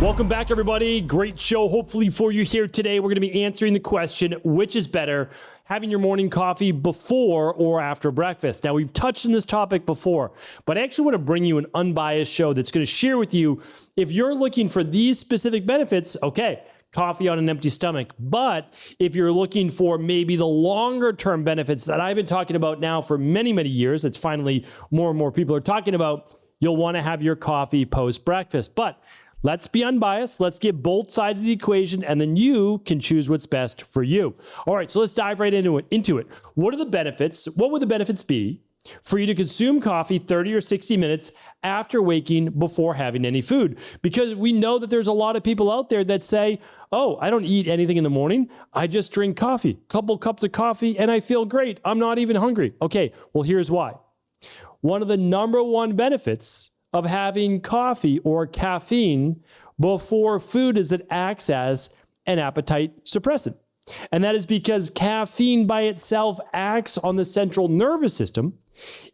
Welcome back, everybody. Great show, hopefully, for you here today. We're going to be answering the question, which is better, having your morning coffee before or after breakfast? Now, we've touched on this topic before, but I actually want to bring you an unbiased show that's going to share with you, if you're looking for these specific benefits, okay, coffee on an empty stomach. But if you're looking for maybe the longer term benefits that I've been talking about now for many, many years, it's finally more and more people are talking about, you'll want to have your coffee post breakfast. But let's be unbiased. Let's get both sides of the equation, and then you can choose what's best for you. All right, so let's dive right into it. What are the benefits? What would the benefits be for you to consume coffee 30 or 60 minutes after waking before having any food? Because we know that there's a lot of people out there that say, oh, I don't eat anything in the morning. I just drink coffee, couple cups of coffee, and I feel great. I'm not even hungry. Okay, well, here's why. One of the number one benefits of having coffee or caffeine before food is it acts as an appetite suppressant. And that is because caffeine by itself acts on the central nervous system,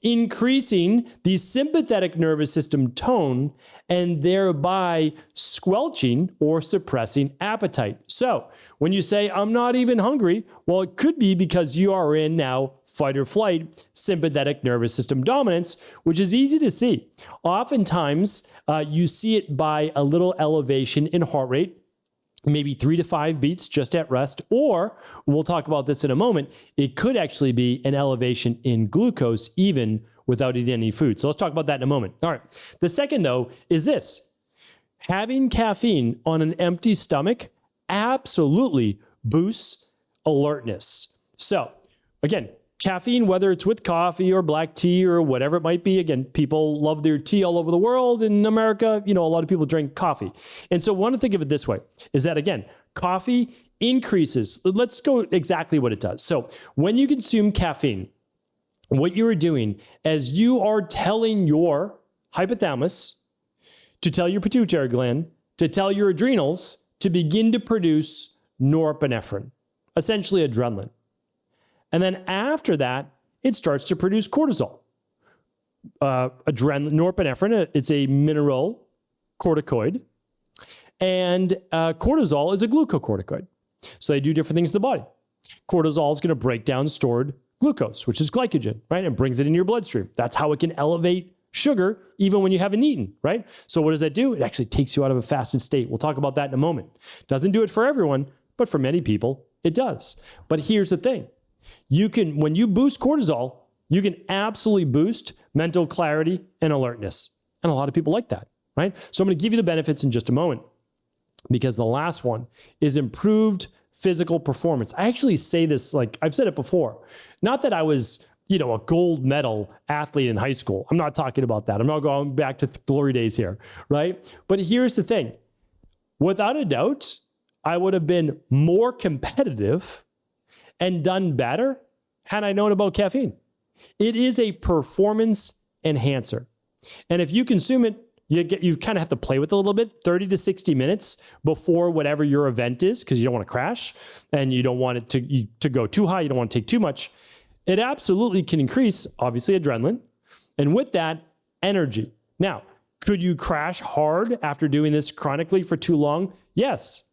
increasing the sympathetic nervous system tone and thereby squelching or suppressing appetite. So when you say, I'm not even hungry, well, it could be because you are in now fight or flight sympathetic nervous system dominance, which is easy to see. Oftentimes, you see it by a little elevation in heart rate, maybe 3 to 5 beats just at rest, or we'll talk about this in a moment, it could actually be an elevation in glucose even without eating any food. So let's talk about that in a moment. All right. The second, though, is this. Having caffeine on an empty stomach absolutely boosts alertness. So again, caffeine, whether it's with coffee or black tea or whatever it might be. Again, people love their tea all over the world. In America, a lot of people drink coffee. And so I want to think of it this way, is that again, coffee increases. Let's go exactly what it does. So when you consume caffeine, what you are doing is you are telling your hypothalamus to tell your pituitary gland, to tell your adrenals to begin to produce norepinephrine, essentially adrenaline. And then after that, it starts to produce cortisol. Norepinephrine, it's a mineral corticoid, and cortisol is a glucocorticoid. So they do different things in the body. Cortisol is going to break down stored glucose, which is glycogen, right? And brings it in your bloodstream. That's how it can elevate sugar even when you haven't eaten, right? So what does that do? It actually takes you out of a fasted state. We'll talk about that in a moment. Doesn't do it for everyone, but for many people, it does. But here's the thing. When you boost cortisol, you can absolutely boost mental clarity and alertness. And a lot of people like that, right? So I'm going to give you the benefits in just a moment, because the last one is improved physical performance. I actually say this, like I've said it before, not that I was, a gold medal athlete in high school. I'm not talking about that. I'm not going back to glory days here, right? But here's the thing. Without a doubt, I would have been more competitive and done better had I known about caffeine. It is a performance enhancer. And if you consume it, you kind of have to play with it a little bit, 30 to 60 minutes before whatever your event is, because you don't want to crash and you don't want it to go too high. You don't want to take too much. It absolutely can increase, obviously, adrenaline. And with that, energy. Now, could you crash hard after doing this chronically for too long? Yes.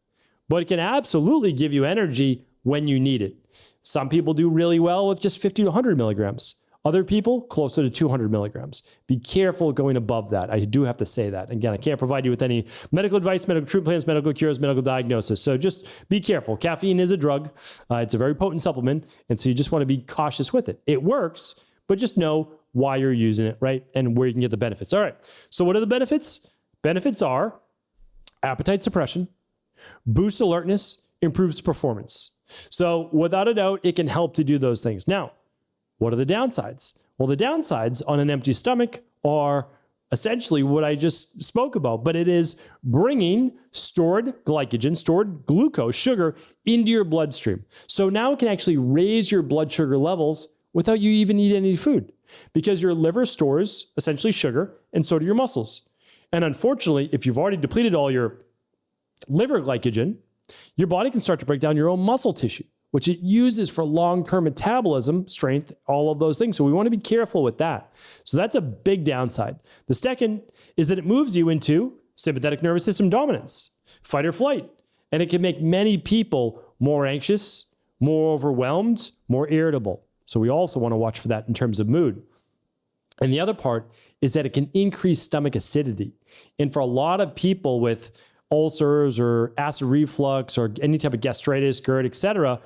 But it can absolutely give you energy when you need it. Some people do really well with just 50 to 100 milligrams. Other people, closer to 200 milligrams. Be careful going above that. I do have to say that. Again, I can't provide you with any medical advice, medical treatment plans, medical cures, medical diagnosis. So just be careful. Caffeine is a drug. It's a very potent supplement. And so you just want to be cautious with it. It works, but just know why you're using it, right? And where you can get the benefits. All right. So what are the benefits? Benefits are appetite suppression, boosts alertness, improves performance. So without a doubt, it can help to do those things. Now, what are the downsides? Well, the downsides on an empty stomach are essentially what I just spoke about, but it is bringing stored glycogen, stored glucose, sugar into your bloodstream. So now it can actually raise your blood sugar levels without you even eating any food, because your liver stores essentially sugar and so do your muscles. And unfortunately, if you've already depleted all your liver glycogen, your body can start to break down your own muscle tissue, which it uses for long-term metabolism, strength, all of those things. So we want to be careful with that. So that's a big downside. The second is that it moves you into sympathetic nervous system dominance, fight or flight. And it can make many people more anxious, more overwhelmed, more irritable. So we also want to watch for that in terms of mood. And the other part is that it can increase stomach acidity. And for a lot of people with ulcers or acid reflux or any type of gastritis, GERD, etc.,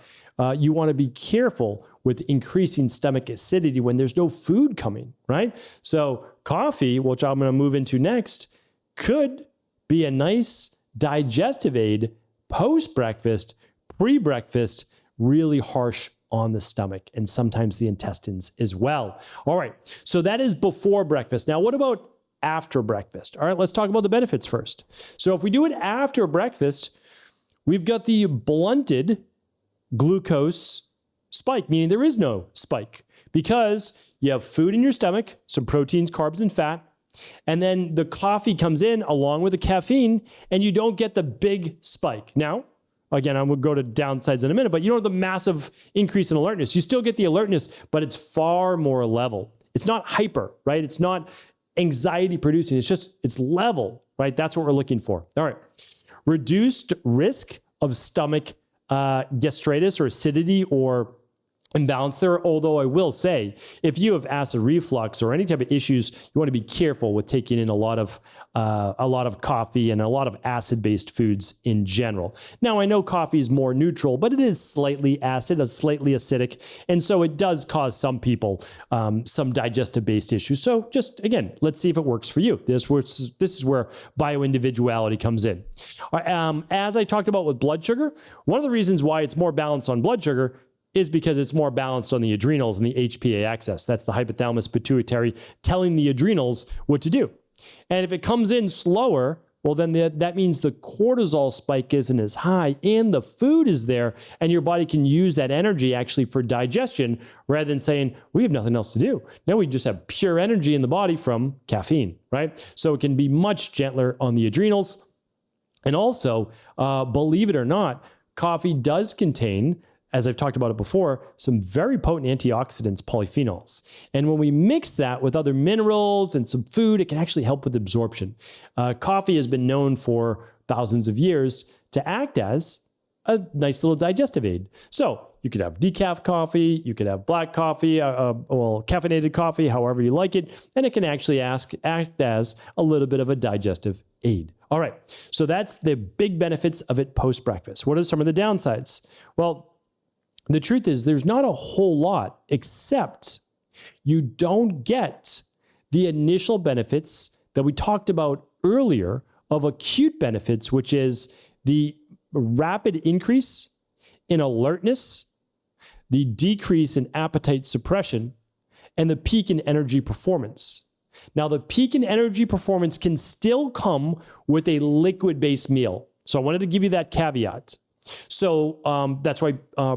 you want to be careful with increasing stomach acidity when there's no food coming, right? So coffee, which I'm going to move into next, could be a nice digestive aid post-breakfast, pre-breakfast, really harsh on the stomach and sometimes the intestines as well. All right, so that is before breakfast. Now, what about after breakfast? All right, let's talk about the benefits first. So if we do it after breakfast, we've got the blunted glucose spike, meaning there is no spike because you have food in your stomach, some proteins, carbs, and fat, and then the coffee comes in along with the caffeine, and you don't get the big spike. Now, again, I will go to downsides in a minute, but you don't have the massive increase in alertness. You still get the alertness, but it's far more level. It's not hyper, right? It's not anxiety producing. It's level, right? That's what we're looking for. All right. Reduced risk of stomach gastritis or acidity or imbalance there. Although I will say, if you have acid reflux or any type of issues, you want to be careful with taking in a lot of coffee and a lot of acid-based foods in general. Now, I know coffee is more neutral, but it is slightly acid, slightly acidic, and so it does cause some people some digestive-based issues. So just, again, let's see if it works for you. This is where bioindividuality comes in. As I talked about with blood sugar, one of the reasons why it's more balanced on blood sugar is because it's more balanced on the adrenals and the HPA axis. That's the hypothalamus pituitary telling the adrenals what to do. And if it comes in slower, well, then that means the cortisol spike isn't as high and the food is there, and your body can use that energy actually for digestion rather than saying, we have nothing else to do. Now we just have pure energy in the body from caffeine, right? So it can be much gentler on the adrenals. And also, believe it or not, coffee does contain, as I've talked about it before, some very potent antioxidants, polyphenols. And when we mix that with other minerals and some food, it can actually help with absorption. Coffee has been known for thousands of years to act as a nice little digestive aid. So you could have decaf coffee, you could have black coffee, caffeinated coffee, however you like it, and it can actually act as a little bit of a digestive aid. All right, so that's the big benefits of it post-breakfast. What are some of the downsides? Well, the truth is there's not a whole lot, except you don't get the initial benefits that we talked about earlier of acute benefits, which is the rapid increase in alertness, the decrease in appetite suppression, and the peak in energy performance. Now, the peak in energy performance can still come with a liquid-based meal. So I wanted to give you that caveat. So that's why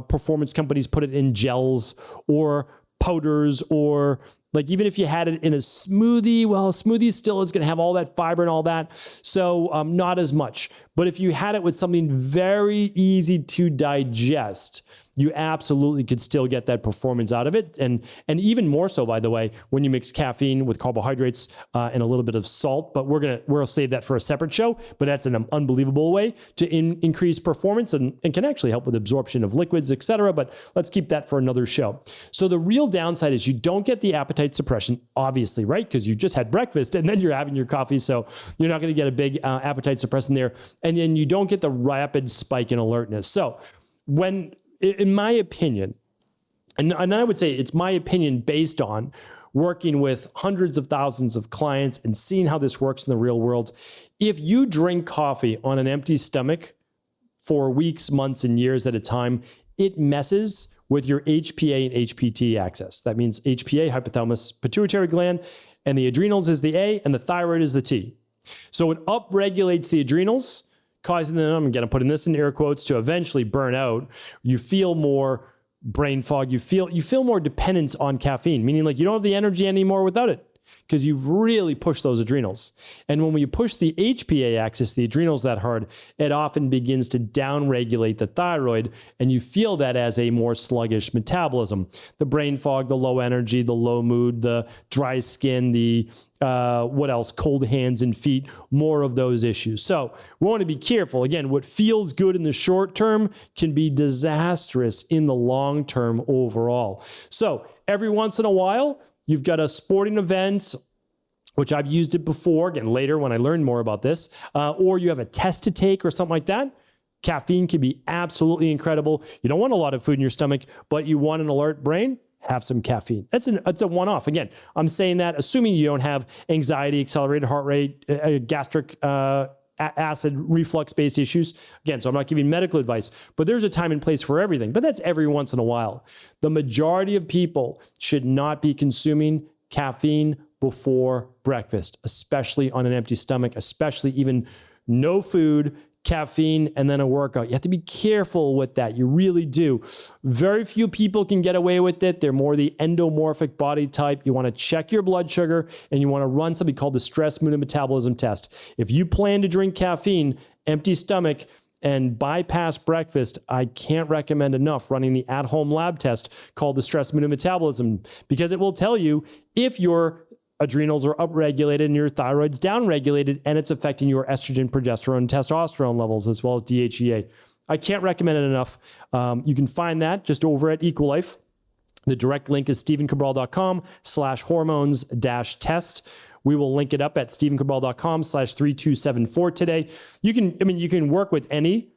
performance companies put it in gels or powders, or like even if you had it in a smoothie, well, a smoothie still is going to have all that fiber and all that. So not as much. But if you had it with something very easy to digest, you absolutely could still get that performance out of it. And even more so, by the way, when you mix caffeine with carbohydrates and a little bit of salt, but we'll save that for a separate show. But that's an unbelievable way to increase performance and can actually help with absorption of liquids, etc. But let's keep that for another show. So the real downside is you don't get the appetite suppression, obviously, right? Because you just had breakfast and then you're having your coffee. So you're not going to get a big appetite suppressant there. And then you don't get the rapid spike in alertness. So in my opinion, and I would say it's my opinion based on working with hundreds of thousands of clients and seeing how this works in the real world, if you drink coffee on an empty stomach for weeks, months, and years at a time, it messes with your HPA and HPT axis. That means HPA, hypothalamus pituitary gland, and the adrenals is the A, and the thyroid is the T. So it upregulates the adrenals, causing them, again, I'm putting this in air quotes, to eventually burn out. You feel more brain fog. You feel more dependence on caffeine, meaning like you don't have the energy anymore without it. because you've really pushed those adrenals. And when you push the HPA axis, the adrenals that hard, it often begins to downregulate the thyroid, and you feel that as a more sluggish metabolism. The brain fog, the low energy, the low mood, the dry skin, the what else? Cold hands and feet, more of those issues. So we want to be careful. Again, what feels good in the short term can be disastrous in the long term overall. So every once in a while, you've got a sporting event, which I've used it before, again, later when I learn more about this, or you have a test to take or something like that. Caffeine can be absolutely incredible. You don't want a lot of food in your stomach, but you want an alert brain, have some caffeine. It's a one-off. Again, I'm saying that assuming you don't have anxiety, accelerated heart rate, gastric acid reflux-based issues. Again, so I'm not giving medical advice, but there's a time and place for everything. But that's every once in a while. The majority of people should not be consuming caffeine before breakfast, especially on an empty stomach, especially even no food, caffeine, and then a workout. You have to be careful with that. You really do. Very few people can get away with it. They're more the endomorphic body type. You want to check your blood sugar, and you want to run something called the stress mood and metabolism test. If you plan to drink caffeine, empty stomach, and bypass breakfast, I can't recommend enough running the at-home lab test called the stress mood and metabolism, because it will tell you if your adrenals are upregulated and your thyroid's downregulated, and it's affecting your estrogen, progesterone, testosterone levels, as well as DHEA. I can't recommend it enough. You can find that just over at Equilife. The direct link is stephencabral.com/hormones-test. We will link it up at stephencabral.com/3274 today. You can work with any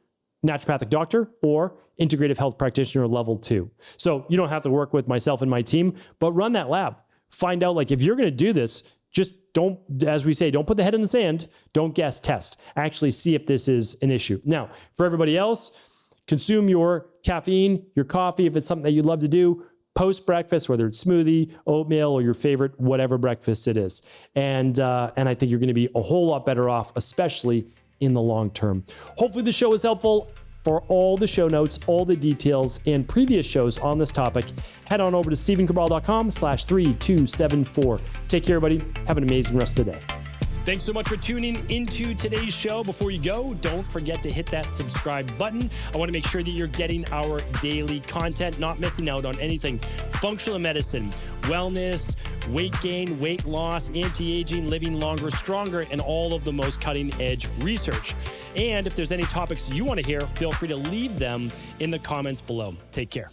naturopathic doctor or integrative health practitioner level 2. So you don't have to work with myself and my team, but run that lab. Find out, like, if you're going to do this, just don't, as we say, don't put the head in the sand. Don't guess, test. Actually see if this is an issue. Now, for everybody else, consume your caffeine, your coffee, if it's something that you'd love to do post-breakfast, whether it's smoothie, oatmeal, or your favorite, whatever breakfast it is. And I think you're going to be a whole lot better off, especially in the long term. Hopefully the show is helpful. For all the show notes, all the details, and previous shows on this topic, head on over to stephencabral.com/3274. Take care, everybody. Have an amazing rest of the day. Thanks so much for tuning into today's show. Before you go, don't forget to hit that subscribe button. I want to make sure that you're getting our daily content, not missing out on anything. Functional medicine, wellness, weight gain, weight loss, anti-aging, living longer, stronger, and all of the most cutting-edge research. And if there's any topics you want to hear, feel free to leave them in the comments below. Take care.